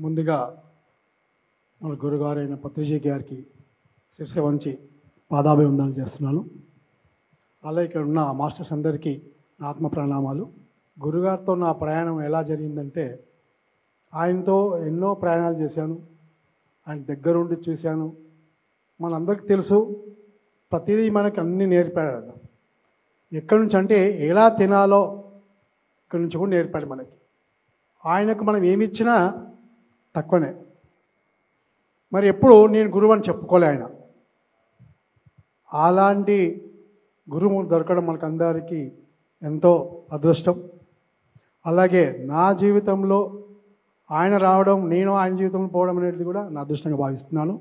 ముందుగా మన గురుగారైన పత్రిజీ గారికి శిరస వంచి పాదాభివందనలు చేస్తున్నాను. అలాగే ఇక్కడ ఉన్న మాస్టర్స్ అందరికీ ఆత్మ ప్రణామాలు. గురుగారితో నా ప్రయాణం ఎలా జరిగిందంటే, ఆయనతో ఎన్నో ప్రయాణాలు చేశాను, ఆయన దగ్గరుండి చూశాను. మనందరికీ తెలుసు, ప్రతిదీ మనకు అన్నీ నేర్పాడు. ఎక్కడి నుంచి అంటే ఎలా తినాలో ఇక్కడి నుంచి కూడా నేర్పాడు మనకి. ఆయనకు మనం ఏమి ఇచ్చినా తక్కువనే. మరి ఎప్పుడు నేను గురువు అని చెప్పుకోలే ఆయన. అలాంటి గురువు దొరకడం మనకు అందరికీ ఎంతో అదృష్టం. అలాగే నా జీవితంలో ఆయన రావడం, నేను ఆయన జీవితంలో పోవడం అనేది కూడా నా అదృష్టంగా భావిస్తున్నాను.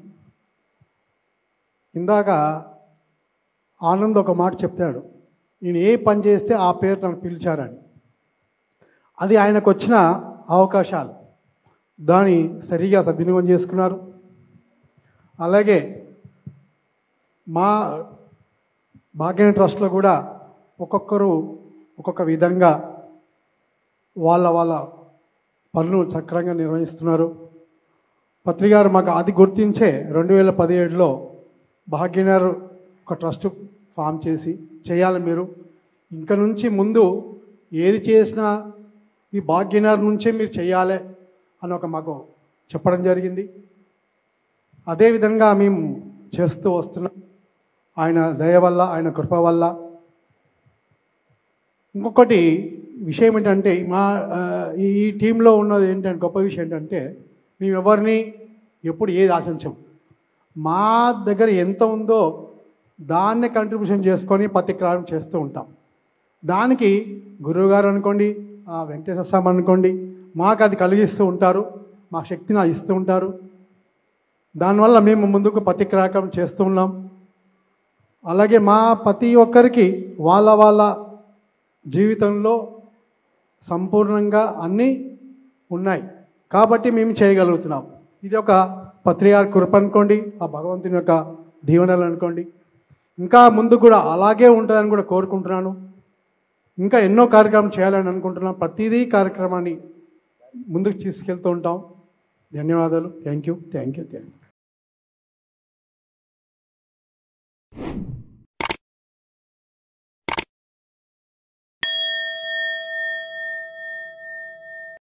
ఇందాక ఆనంద్ ఒక మాట చెప్తాడు, నేను ఏ పని చేస్తే ఆ పేరు తనకు పిలిచారని. అది ఆయనకు వచ్చిన అవకాశాలు, దాన్ని సరిగా సద్వినియోగం చేసుకున్నారు. అలాగే మా భాగ్యం ట్రస్ట్లో కూడా ఒక్కొక్కరు ఒక్కొక్క విధంగా వాళ్ళ పనులు సక్రమంగా నిర్వహిస్తున్నారు. పత్రికారు మాకు అది గుర్తించే 2017లో భాగ్యనగర్ ఒక ట్రస్ట్ ఫామ్ చేసి, చేయాలి మీరు ఇంక నుంచి ముందు ఏది చేసినా ఈ భాగ్యనగర్ నుంచే మీరు చేయాలి అని మాకు చెప్పడం జరిగింది. అదేవిధంగా మేము చేస్తూ వస్తున్నాం ఆయన దయ వల్ల, ఆయన కృప వల్ల. ఇంకొకటి విషయం ఏంటంటే, మా ఈ టీంలో ఉన్నది ఏంటంటే గొప్ప విషయం ఏంటంటే, మేము ఎవరిని ఎప్పుడు ఏది ఆశించం. మా దగ్గర ఎంత ఉందో దాన్నే కంట్రిబ్యూషన్ చేసుకొని ప్రతి కార్యం చేస్తూ ఉంటాం. దానికి గురువుగారు అనుకోండి, వెంకటేశ్వర స్వామి అనుకోండి, మాకు అది కలిగిస్తూ ఉంటారు, మా శక్తిని ఇస్తూ ఉంటారు. దానివల్ల మేము ముందుకు ప్రతి కార్యక్రమం చేస్తూ ఉన్నాం. అలాగే మా ప్రతి ఒక్కరికి వాళ్ళ జీవితంలో సంపూర్ణంగా అన్నీ ఉన్నాయి కాబట్టి మేము చేయగలుగుతున్నాం. ఇది ఒక పత్రికారి కృప అనుకోండి, ఆ భగవంతుని యొక్క దీవెనలు అనుకోండి. ఇంకా ముందు కూడా అలాగే ఉంటుందని కూడా కోరుకుంటున్నాను. ఇంకా ఎన్నో కార్యక్రమం చేయాలని అనుకుంటున్నాను. ప్రతిదీ కార్యక్రమాన్ని ముందుకు తీసుకెళ్తూ ఉంటాం. ధన్యవాదాలు. Thank you.